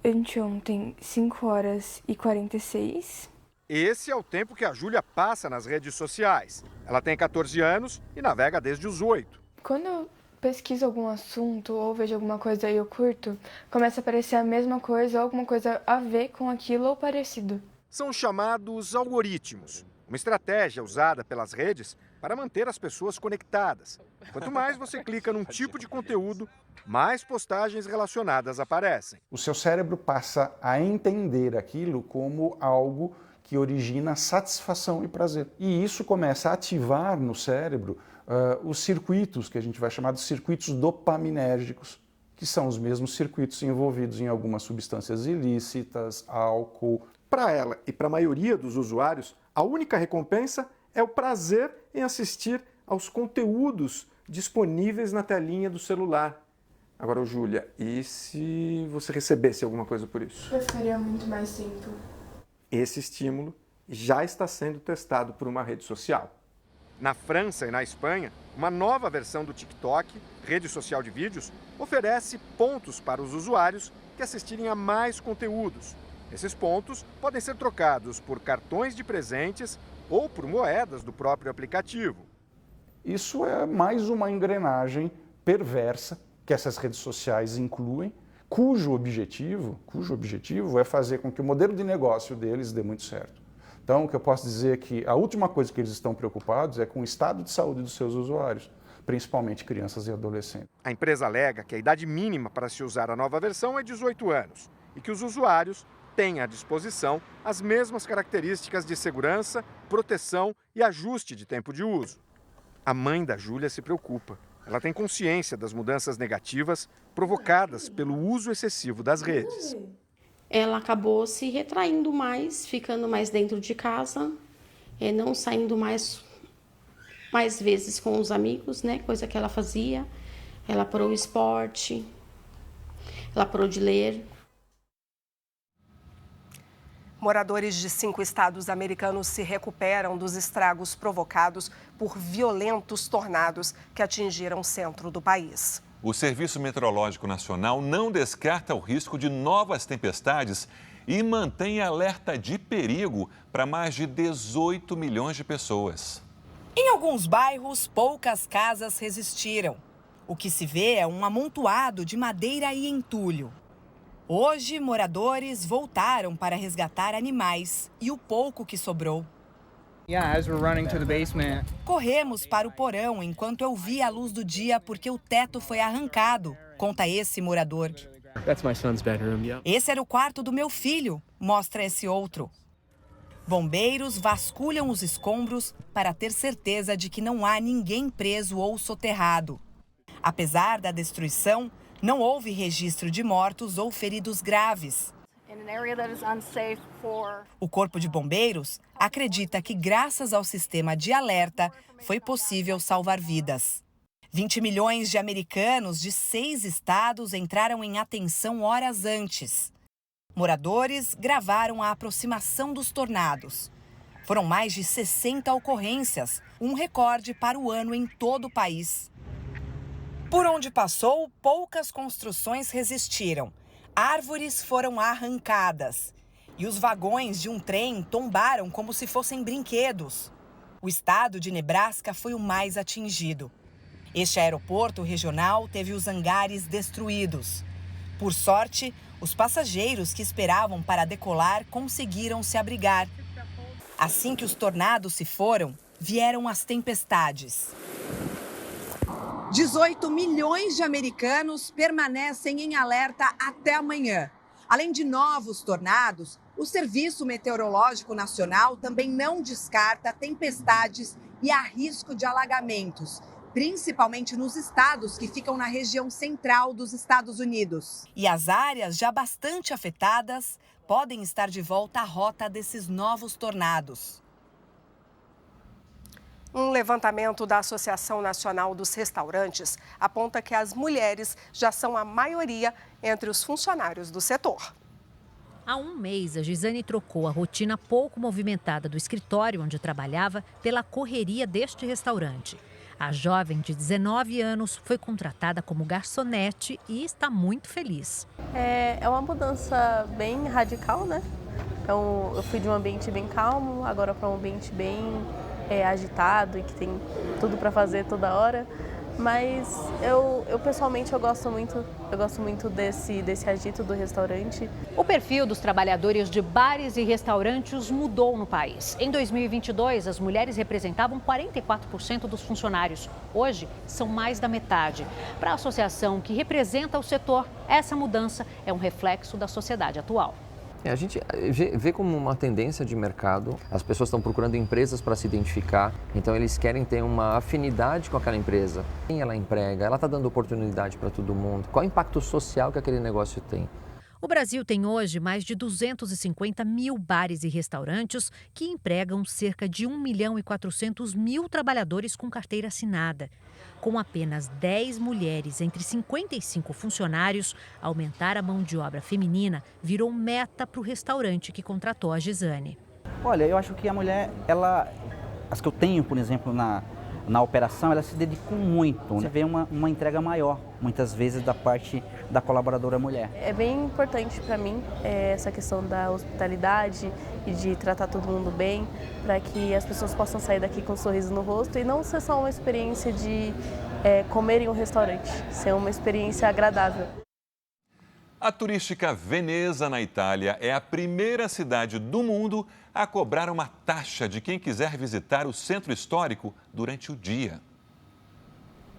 Anteontem, 5 horas e 46. Esse é o tempo que a Júlia passa nas redes sociais. Ela tem 14 anos e navega desde os 8. Quando eu pesquiso algum assunto ou vejo alguma coisa e eu curto, começa a aparecer a mesma coisa ou alguma coisa a ver com aquilo ou parecido. São chamados algoritmos, uma estratégia usada pelas redes para manter as pessoas conectadas. Quanto mais você clica num tipo de conteúdo, mais postagens relacionadas aparecem. O seu cérebro passa a entender aquilo como algo que origina satisfação e prazer. E isso começa a ativar no cérebro os circuitos, que a gente vai chamar de circuitos dopaminérgicos, que são os mesmos circuitos envolvidos em algumas substâncias ilícitas, álcool. Para ela e para a maioria dos usuários, a única recompensa é o prazer em assistir aos conteúdos disponíveis na telinha do celular. Agora, Júlia, e se você recebesse alguma coisa por isso? Eu ficaria muito mais tempo. Esse estímulo já está sendo testado por uma rede social. Na França e na Espanha, uma nova versão do TikTok, rede social de vídeos, oferece pontos para os usuários que assistirem a mais conteúdos. Esses pontos podem ser trocados por cartões de presentes ou por moedas do próprio aplicativo. Isso é mais uma engrenagem perversa que essas redes sociais incluem, cujo objetivo é fazer com que o modelo de negócio deles dê muito certo. Então, o que eu posso dizer é que a última coisa que eles estão preocupados é com o estado de saúde dos seus usuários, principalmente crianças e adolescentes. A empresa alega que a idade mínima para se usar a nova versão é 18 anos e que os usuários têm à disposição as mesmas características de segurança, proteção e ajuste de tempo de uso. A mãe da Júlia se preocupa. Ela tem consciência das mudanças negativas provocadas pelo uso excessivo das redes. Ela acabou se retraindo mais, ficando mais dentro de casa, não saindo mais vezes com os amigos, né? Coisa que ela fazia. Ela parou o esporte, ela parou de ler. Moradores de 5 estados americanos se recuperam dos estragos provocados por violentos tornados que atingiram o centro do país. O Serviço Meteorológico Nacional não descarta o risco de novas tempestades e mantém alerta de perigo para mais de 18 milhões de pessoas. Em alguns bairros, poucas casas resistiram. O que se vê é um amontoado de madeira e entulho. Hoje, moradores voltaram para resgatar animais e o pouco que sobrou. Corremos para o porão enquanto eu vi a luz do dia porque o teto foi arrancado, conta esse morador. Esse era o quarto do meu filho, mostra esse outro. Bombeiros vasculham os escombros para ter certeza de que não há ninguém preso ou soterrado. Apesar da destruição, não houve registro de mortos ou feridos graves. O Corpo de Bombeiros acredita que, graças ao sistema de alerta, foi possível salvar vidas. 20 milhões de americanos de 6 estados entraram em atenção horas antes. Moradores gravaram a aproximação dos tornados. Foram mais de 60 ocorrências, um recorde para o ano em todo o país. Por onde passou, poucas construções resistiram. Árvores foram arrancadas e os vagões de um trem tombaram como se fossem brinquedos. O estado de Nebraska foi o mais atingido. Este aeroporto regional teve os hangares destruídos. Por sorte, os passageiros que esperavam para decolar conseguiram se abrigar. Assim que os tornados se foram, vieram as tempestades. 18 milhões de americanos permanecem em alerta até amanhã. Além de novos tornados, o Serviço Meteorológico Nacional também não descarta tempestades e há risco de alagamentos, principalmente nos estados que ficam na região central dos Estados Unidos. E as áreas já bastante afetadas podem estar de volta à rota desses novos tornados. Um levantamento da Associação Nacional dos Restaurantes aponta que as mulheres já são a maioria entre os funcionários do setor. Há um mês, a Gisane trocou a rotina pouco movimentada do escritório onde trabalhava pela correria deste restaurante. A jovem de 19 anos foi contratada como garçonete e está muito feliz. É uma mudança bem radical, né? Eu fui de um ambiente bem calmo, agora para um ambiente bem agitado e que tem tudo para fazer toda hora. Mas eu pessoalmente eu gosto muito desse agito do restaurante. O perfil dos trabalhadores de bares e restaurantes mudou no país. Em 2022, as mulheres representavam 44% dos funcionários. Hoje, são mais da metade. Para a associação que representa o setor, essa mudança é um reflexo da sociedade atual. A gente vê como uma tendência de mercado, as pessoas estão procurando empresas para se identificar, então eles querem ter uma afinidade com aquela empresa. Quem ela emprega, ela está dando oportunidade para todo mundo, qual o impacto social que aquele negócio tem. O Brasil tem hoje mais de 250 mil bares e restaurantes que empregam cerca de 1.400.000 trabalhadores com carteira assinada. Com apenas 10 mulheres entre 55 funcionários, aumentar a mão de obra feminina virou meta para o restaurante que contratou a Gisane. Olha, eu acho que a mulher, as que eu tenho, por exemplo, na operação, elas se dedicam muito. Você vê uma entrega maior, muitas vezes, da parte da colaboradora mulher. É bem importante para mim essa questão da hospitalidade e de tratar todo mundo bem, para que as pessoas possam sair daqui com um sorriso no rosto e não ser só uma experiência de comer em um restaurante, ser uma experiência agradável. A turística Veneza, na Itália, é a primeira cidade do mundo a cobrar uma taxa de quem quiser visitar o centro histórico durante o dia.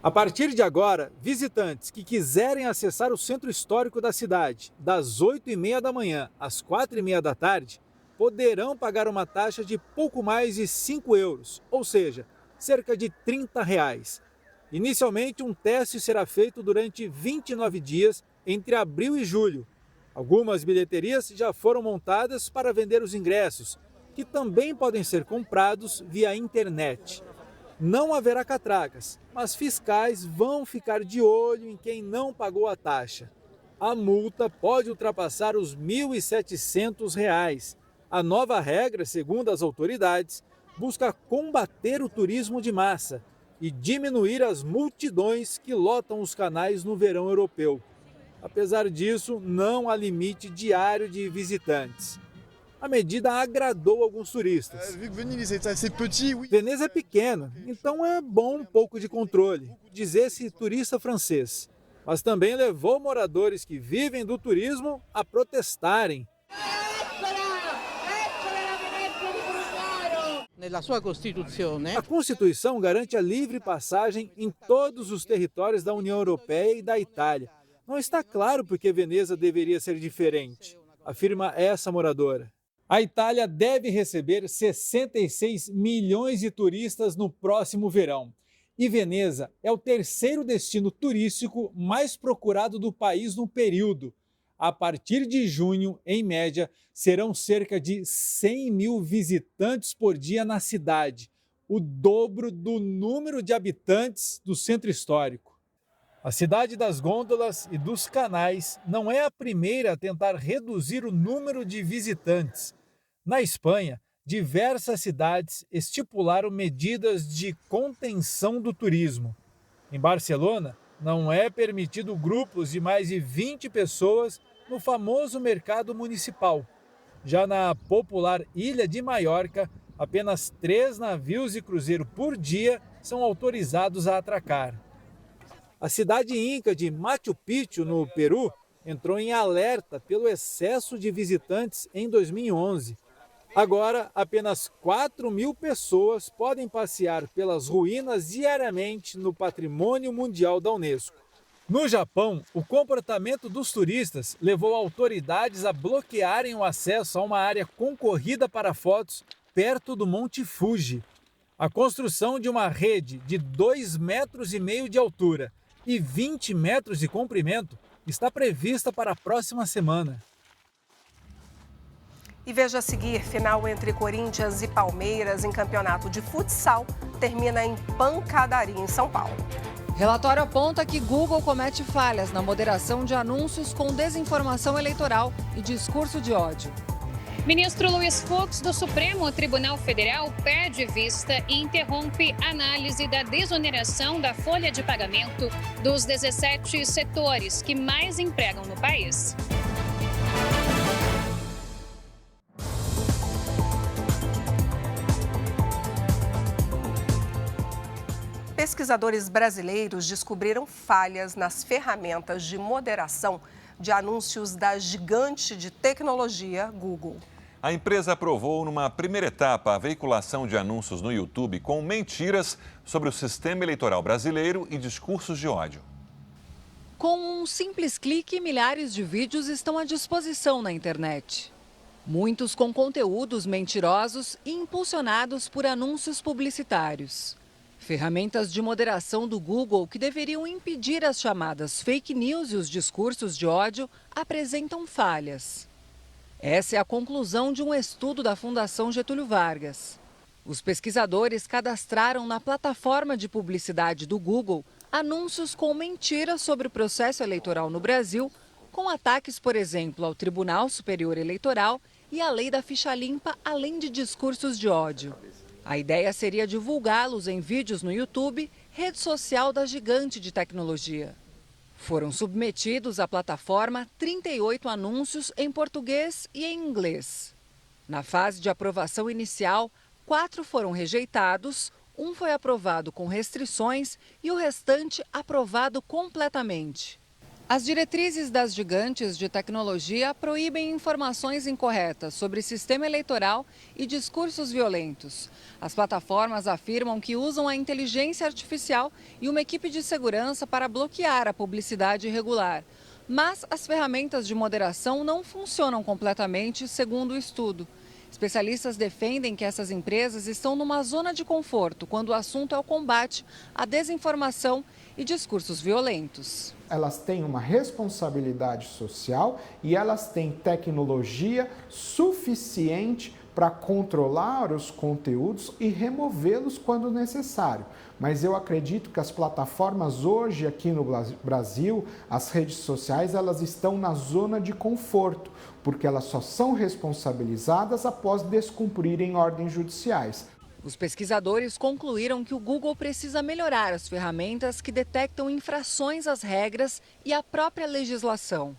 A partir de agora, visitantes que quiserem acessar o centro histórico da cidade das 8h30 da manhã às 4h30 da tarde, poderão pagar uma taxa de pouco mais de 5 euros, ou seja, cerca de R$30. Inicialmente, um teste será feito durante 29 dias entre abril e julho. Algumas bilheterias já foram montadas para vender os ingressos, que também podem ser comprados via internet. Não haverá catracas, mas fiscais vão ficar de olho em quem não pagou a taxa. A multa pode ultrapassar os R$1.700. A nova regra, segundo as autoridades, busca combater o turismo de massa e diminuir as multidões que lotam os canais no verão europeu. Apesar disso, não há limite diário de visitantes. A medida agradou alguns turistas. Veneza é pequena, então é bom um pouco de controle, diz esse turista francês. Mas também levou moradores que vivem do turismo a protestarem. A Constituição garante a livre passagem em todos os territórios da União Europeia e da Itália. Não está claro por que Veneza deveria ser diferente, afirma essa moradora. A Itália deve receber 66 milhões de turistas no próximo verão. E Veneza é o terceiro destino turístico mais procurado do país no período. A partir de junho, em média, serão cerca de 100 mil visitantes por dia na cidade, o dobro do número de habitantes do centro histórico. A cidade das gôndolas e dos canais não é a primeira a tentar reduzir o número de visitantes. Na Espanha, diversas cidades estipularam medidas de contenção do turismo. Em Barcelona, não é permitido grupos de mais de 20 pessoas no famoso mercado municipal. Já na popular Ilha de Maiorca, apenas 3 navios de cruzeiro por dia são autorizados a atracar. A cidade inca de Machu Picchu, no Peru, entrou em alerta pelo excesso de visitantes em 2011. Agora, apenas 4.000 pessoas podem passear pelas ruínas diariamente no Patrimônio Mundial da Unesco. No Japão, o comportamento dos turistas levou autoridades a bloquearem o acesso a uma área concorrida para fotos perto do Monte Fuji. A construção de uma rede de 2,5 metros de altura e 20 metros de comprimento está prevista para a próxima semana. E veja a seguir, final entre Corinthians e Palmeiras em campeonato de futsal termina em pancadaria em São Paulo. Relatório aponta que Google comete falhas na moderação de anúncios com desinformação eleitoral e discurso de ódio. Ministro Luiz Fux, do Supremo Tribunal Federal, pede vista e interrompe análise da desoneração da folha de pagamento dos 17 setores que mais empregam no país. Pesquisadores brasileiros descobriram falhas nas ferramentas de moderação de anúncios da gigante de tecnologia Google. A empresa aprovou, numa primeira etapa, a veiculação de anúncios no YouTube com mentiras sobre o sistema eleitoral brasileiro e discursos de ódio. Com um simples clique, milhares de vídeos estão à disposição na internet. Muitos com conteúdos mentirosos e impulsionados por anúncios publicitários. Ferramentas de moderação do Google que deveriam impedir as chamadas fake news e os discursos de ódio apresentam falhas. Essa é a conclusão de um estudo da Fundação Getúlio Vargas. Os pesquisadores cadastraram na plataforma de publicidade do Google anúncios com mentiras sobre o processo eleitoral no Brasil, com ataques, por exemplo, ao Tribunal Superior Eleitoral e à lei da ficha limpa, além de discursos de ódio. A ideia seria divulgá-los em vídeos no YouTube, rede social da gigante de tecnologia. Foram submetidos à plataforma 38 anúncios em português e em inglês. Na fase de aprovação inicial, 4 foram rejeitados, 1 foi aprovado com restrições e o restante aprovado completamente. As diretrizes das gigantes de tecnologia proíbem informações incorretas sobre sistema eleitoral e discursos violentos. As plataformas afirmam que usam a inteligência artificial e uma equipe de segurança para bloquear a publicidade irregular. Mas as ferramentas de moderação não funcionam completamente, segundo o estudo. Especialistas defendem que essas empresas estão numa zona de conforto quando o assunto é o combate à desinformação e discursos violentos. Elas têm uma responsabilidade social e elas têm tecnologia suficiente para controlar os conteúdos e removê-los quando necessário. Mas eu acredito que as plataformas hoje aqui no Brasil, as redes sociais, elas estão na zona de conforto, porque elas só são responsabilizadas após descumprirem ordens judiciais. Os pesquisadores concluíram que o Google precisa melhorar as ferramentas que detectam infrações às regras e à própria legislação.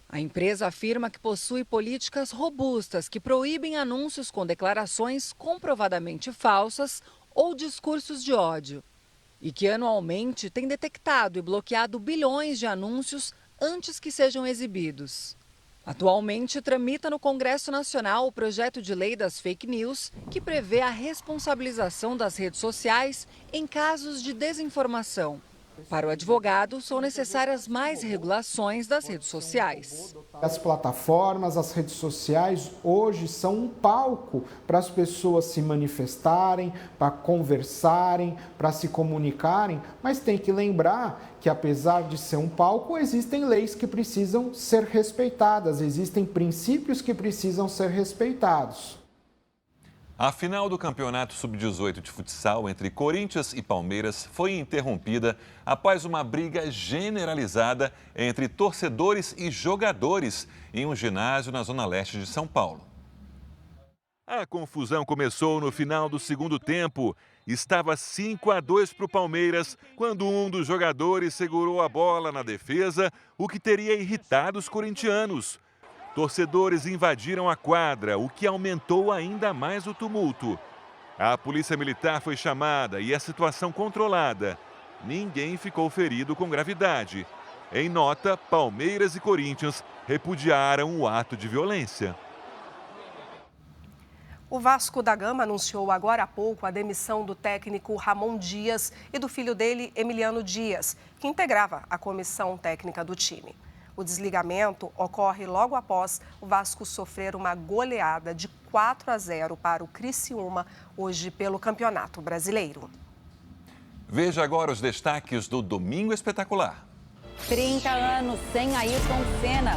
A empresa afirma que possui políticas robustas que proíbem anúncios com declarações comprovadamente falsas ou discursos de ódio. E que anualmente tem detectado e bloqueado bilhões de anúncios antes que sejam exibidos. Atualmente, tramita no Congresso Nacional o projeto de lei das fake news, que prevê a responsabilização das redes sociais em casos de desinformação. Para o advogado, são necessárias mais regulações das redes sociais. As plataformas, as redes sociais hoje são um palco para as pessoas se manifestarem, para conversarem, para se comunicarem, mas tem que lembrar que, apesar de ser um palco, existem leis que precisam ser respeitadas, existem princípios que precisam ser respeitados. A final do Campeonato Sub-18 de futsal entre Corinthians e Palmeiras foi interrompida após uma briga generalizada entre torcedores e jogadores em um ginásio na zona leste de São Paulo. A confusão começou no final do segundo tempo. Estava 5-2 para o Palmeiras quando um dos jogadores segurou a bola na defesa, o que teria irritado os corintianos. Torcedores invadiram a quadra, o que aumentou ainda mais o tumulto. A polícia militar foi chamada e a situação controlada. Ninguém ficou ferido com gravidade. Em nota, Palmeiras e Corinthians repudiaram o ato de violência. O Vasco da Gama anunciou agora há pouco a demissão do técnico Ramon Dias e do filho dele, Emiliano Dias, que integrava a comissão técnica do time. O desligamento ocorre logo após o Vasco sofrer uma goleada de 4-0 para o Criciúma, hoje pelo Campeonato Brasileiro. Veja agora os destaques do Domingo Espetacular. 30 anos sem Ayrton Senna.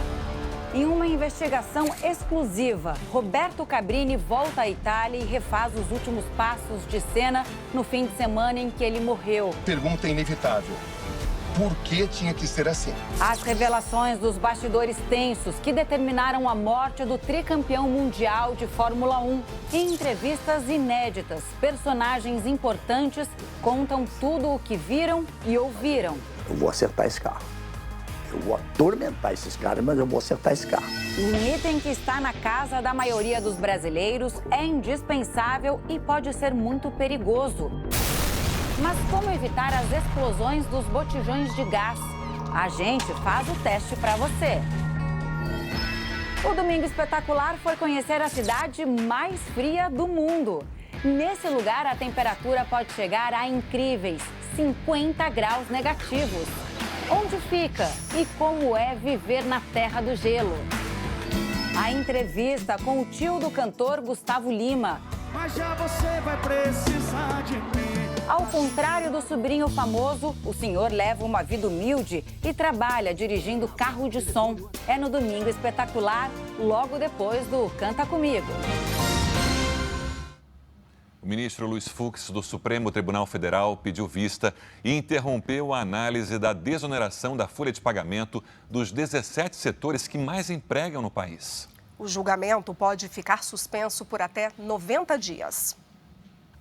Em uma investigação exclusiva, Roberto Cabrini volta à Itália e refaz os últimos passos de Senna no fim de semana em que ele morreu. Pergunta inevitável. Por que tinha que ser assim? As revelações dos bastidores tensos que determinaram a morte do tricampeão mundial de Fórmula 1. Em entrevistas inéditas, personagens importantes contam tudo o que viram e ouviram. Eu vou acertar esse carro. Eu vou atormentar esses caras, mas eu vou acertar esse carro. Um item que está na casa da maioria dos brasileiros, é indispensável e pode ser muito perigoso. Mas como evitar as explosões dos botijões de gás? A gente faz o teste para você. O Domingo Espetacular foi conhecer a cidade mais fria do mundo. Nesse lugar, a temperatura pode chegar a incríveis 50 graus negativos. Onde fica e como é viver na Terra do Gelo? A entrevista com o tio do cantor Gustavo Lima. Mas já você vai precisar de mim. Ao contrário do sobrinho famoso, o senhor leva uma vida humilde e trabalha dirigindo carro de som. É no Domingo Espetacular, logo depois do Canta Comigo. O ministro Luiz Fux, do Supremo Tribunal Federal, pediu vista e interrompeu a análise da desoneração da folha de pagamento dos 17 setores que mais empregam no país. O julgamento pode ficar suspenso por até 90 dias.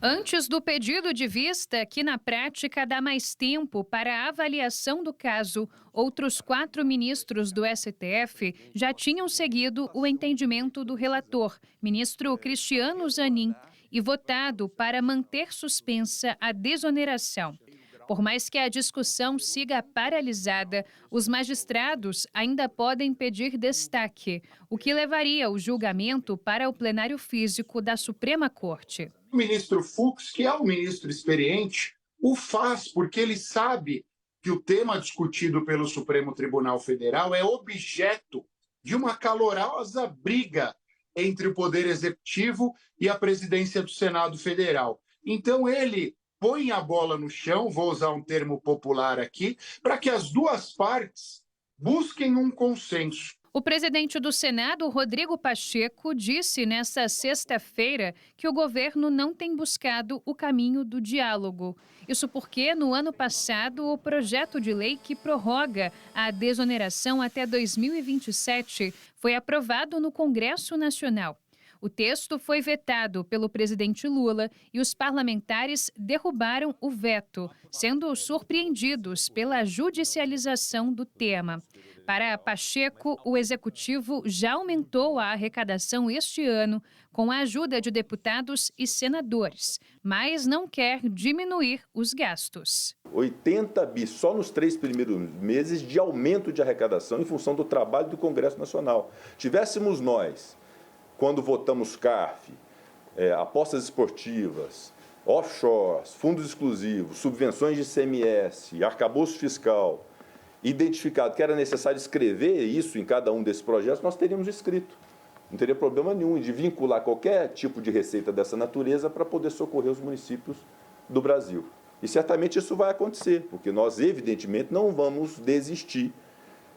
Antes do pedido de vista, que na prática dá mais tempo para a avaliação do caso, outros 4 ministros do STF já tinham seguido o entendimento do relator, ministro Cristiano Zanin, e votado para manter suspensa a desoneração. Por mais que a discussão siga paralisada, os magistrados ainda podem pedir destaque, o que levaria o julgamento para o plenário físico da Suprema Corte. O ministro Fux, que é um ministro experiente, o faz porque ele sabe que o tema discutido pelo Supremo Tribunal Federal é objeto de uma calorosa briga entre o Poder Executivo e a presidência do Senado Federal. Então ele põe a bola no chão, vou usar um termo popular aqui, para que as duas partes busquem um consenso. O presidente do Senado, Rodrigo Pacheco, disse nesta sexta-feira que o governo não tem buscado o caminho do diálogo. Isso porque, no ano passado, o projeto de lei que prorroga a desoneração até 2027 foi aprovado no Congresso Nacional. O texto foi vetado pelo presidente Lula e os parlamentares derrubaram o veto, sendo surpreendidos pela judicialização do tema. Para Pacheco, o executivo já aumentou a arrecadação este ano com a ajuda de deputados e senadores, mas não quer diminuir os gastos. 80 bi só nos 3 primeiros meses de aumento de arrecadação em função do trabalho do Congresso Nacional. Tivéssemos nós, quando votamos CARF, apostas esportivas, offshores, fundos exclusivos, subvenções de ICMS, arcabouço fiscal, identificado que era necessário escrever isso em cada um desses projetos, nós teríamos escrito. Não teria problema nenhum de vincular qualquer tipo de receita dessa natureza para poder socorrer os municípios do Brasil. E certamente isso vai acontecer, porque nós, evidentemente, não vamos desistir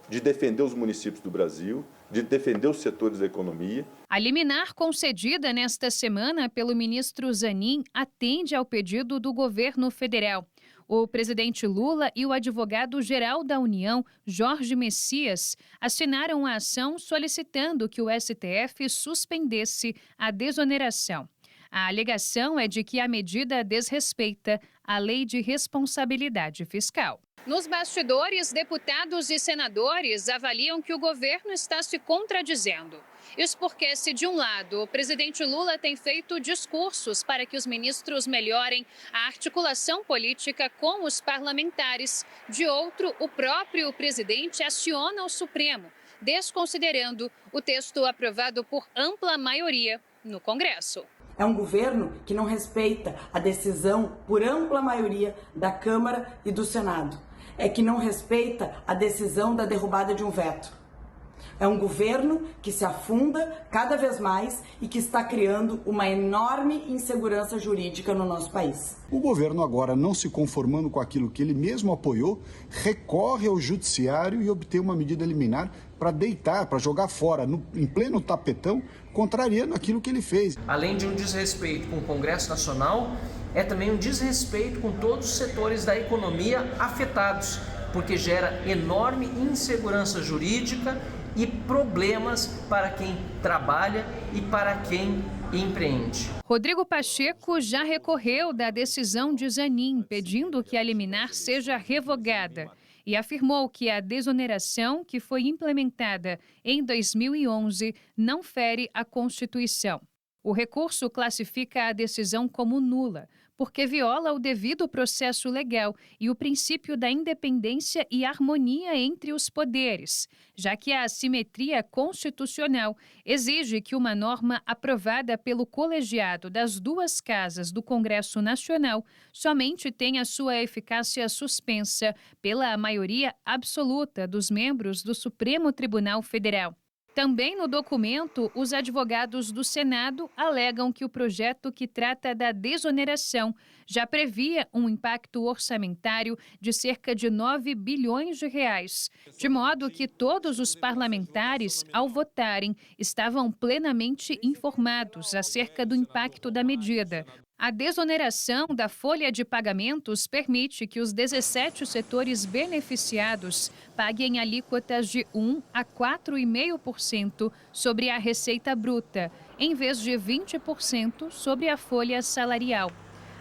de defender os municípios do Brasil, de defender os setores da economia. A liminar concedida nesta semana pelo ministro Zanin atende ao pedido do governo federal. O presidente Lula e o advogado-geral da União, Jorge Messias, assinaram a ação solicitando que o STF suspendesse a desoneração. A alegação é de que a medida desrespeita a Lei de Responsabilidade Fiscal. Nos bastidores, deputados e senadores avaliam que o governo está se contradizendo. Isso porque, se de um lado o presidente Lula tem feito discursos para que os ministros melhorem a articulação política com os parlamentares, de outro, o próprio presidente aciona o Supremo, desconsiderando o texto aprovado por ampla maioria no Congresso. É um governo que não respeita a decisão por ampla maioria da Câmara e do Senado. É que não respeita a decisão da derrubada de um veto. É um governo que se afunda cada vez mais e que está criando uma enorme insegurança jurídica no nosso país. O governo agora, não se conformando com aquilo que ele mesmo apoiou, recorre ao judiciário e obtém uma medida liminar para deitar, para jogar fora, em pleno tapetão, contrariando aquilo que ele fez. Além de um desrespeito com o Congresso Nacional, é também um desrespeito com todos os setores da economia afetados, porque gera enorme insegurança jurídica e problemas para quem trabalha e para quem empreende. Rodrigo Pacheco já recorreu da decisão de Zanin, pedindo que a liminar seja revogada, e afirmou que a desoneração que foi implementada em 2011 não fere a Constituição. O recurso classifica a decisão como nula, porque viola o devido processo legal e o princípio da independência e harmonia entre os poderes, já que a assimetria constitucional exige que uma norma aprovada pelo colegiado das duas casas do Congresso Nacional somente tenha sua eficácia suspensa pela maioria absoluta dos membros do Supremo Tribunal Federal. Também no documento, os advogados do Senado alegam que o projeto que trata da desoneração já previa um impacto orçamentário de cerca de 9 bilhões de reais, de modo que todos os parlamentares, ao votarem, estavam plenamente informados acerca do impacto da medida. A desoneração da folha de pagamentos permite que os 17 setores beneficiados paguem alíquotas de 1% a 4,5% sobre a receita bruta, em vez de 20% sobre a folha salarial.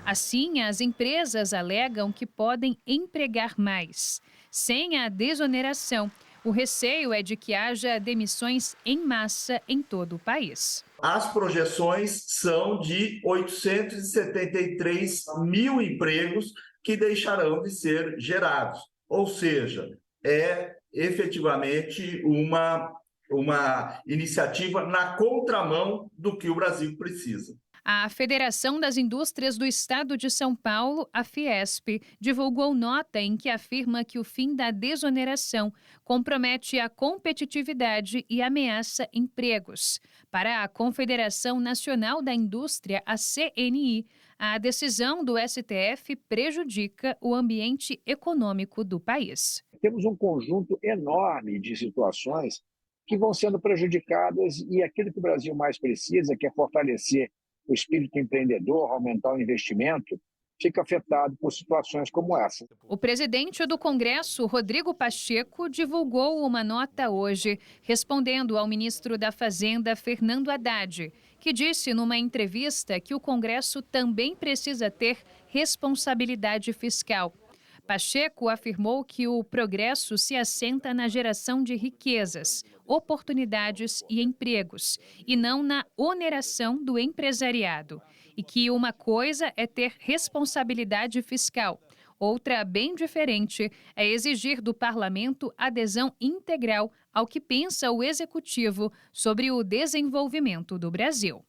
Assim, as empresas alegam que podem empregar mais. Sem a desoneração, o receio é de que haja demissões em massa em todo o país. As projeções são de 873 mil empregos que deixarão de ser gerados. Ou seja, é efetivamente uma iniciativa na contramão do que o Brasil precisa. A Federação das Indústrias do Estado de São Paulo, a Fiesp, divulgou nota em que afirma que o fim da desoneração compromete a competitividade e ameaça empregos. Para a Confederação Nacional da Indústria, a CNI, a decisão do STF prejudica o ambiente econômico do país. Temos um conjunto enorme de situações que vão sendo prejudicadas e aquilo que o Brasil mais precisa, que é fortalecer o espírito empreendedor, aumentar o investimento, fica afetado por situações como essa. O presidente do Congresso, Rodrigo Pacheco, divulgou uma nota hoje, respondendo ao ministro da Fazenda, Fernando Haddad, que disse numa entrevista que o Congresso também precisa ter responsabilidade fiscal. Pacheco afirmou que o progresso se assenta na geração de riquezas, oportunidades e empregos, e não na oneração do empresariado. E que uma coisa é ter responsabilidade fiscal, outra, bem diferente, é exigir do parlamento adesão integral ao que pensa o executivo sobre o desenvolvimento do Brasil.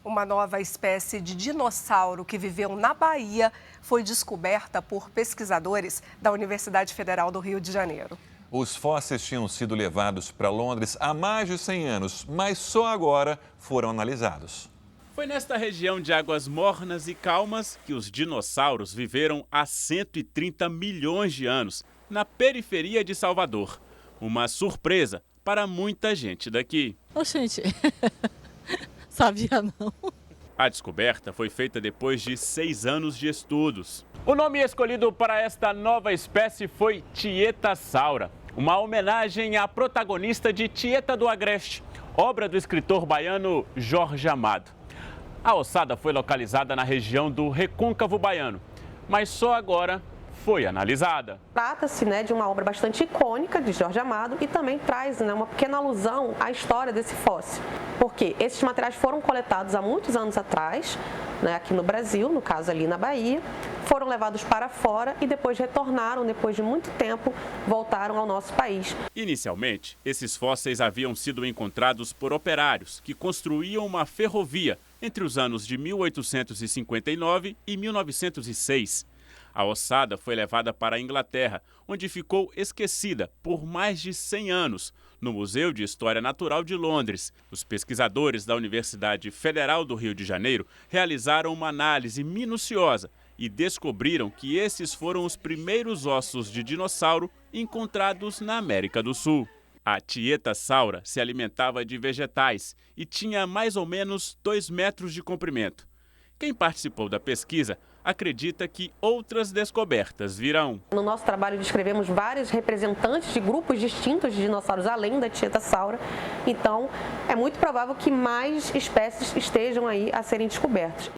Uma nova espécie de dinossauro que viveu na Bahia foi descoberta por pesquisadores da Universidade Federal do Rio de Janeiro. Os fósseis tinham sido levados para Londres há mais de 100 anos, mas só agora foram analisados. Foi nesta região de águas mornas e calmas que os dinossauros viveram há 130 milhões de anos, na periferia de Salvador. Uma surpresa para muita gente daqui. Gente, sabia não. A descoberta foi feita depois de 6 anos de estudos. O nome escolhido para esta nova espécie foi Tietasaura, uma homenagem à protagonista de Tieta do Agreste, obra do escritor baiano Jorge Amado. A ossada foi localizada na região do Recôncavo Baiano, mas só agora foi analisada. Trata-se de uma obra bastante icônica de Jorge Amado e também traz uma pequena alusão à história desse fóssil. Porque esses materiais foram coletados há muitos anos atrás, aqui no Brasil, no caso ali na Bahia, foram levados para fora e depois retornaram, depois de muito tempo, voltaram ao nosso país. Inicialmente, esses fósseis haviam sido encontrados por operários que construíam uma ferrovia entre os anos de 1859 e 1906. A ossada foi levada para a Inglaterra, onde ficou esquecida por mais de 100 anos, no Museu de História Natural de Londres. Os pesquisadores da Universidade Federal do Rio de Janeiro realizaram uma análise minuciosa e descobriram que esses foram os primeiros ossos de dinossauro encontrados na América do Sul. A Tietasaura se alimentava de vegetais e tinha mais ou menos 2 metros de comprimento. Quem participou da pesquisa acredita que outras descobertas virão. No nosso trabalho descrevemos vários representantes de grupos distintos de dinossauros além da Tietasaura, então é muito provável que mais espécies estejam aí a serem descobertas.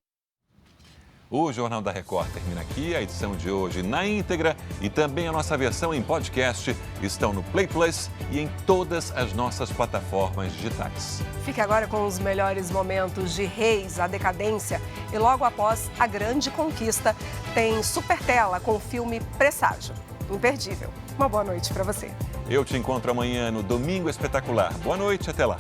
O Jornal da Record termina aqui. A edição de hoje na íntegra e também a nossa versão em podcast estão no Play Plus e em todas as nossas plataformas digitais. Fique agora com os melhores momentos de Reis, a Decadência, e logo após a grande conquista tem Super Tela com o filme Presságio. Imperdível. Uma boa noite para você. Eu te encontro amanhã no Domingo Espetacular. Boa noite, até lá.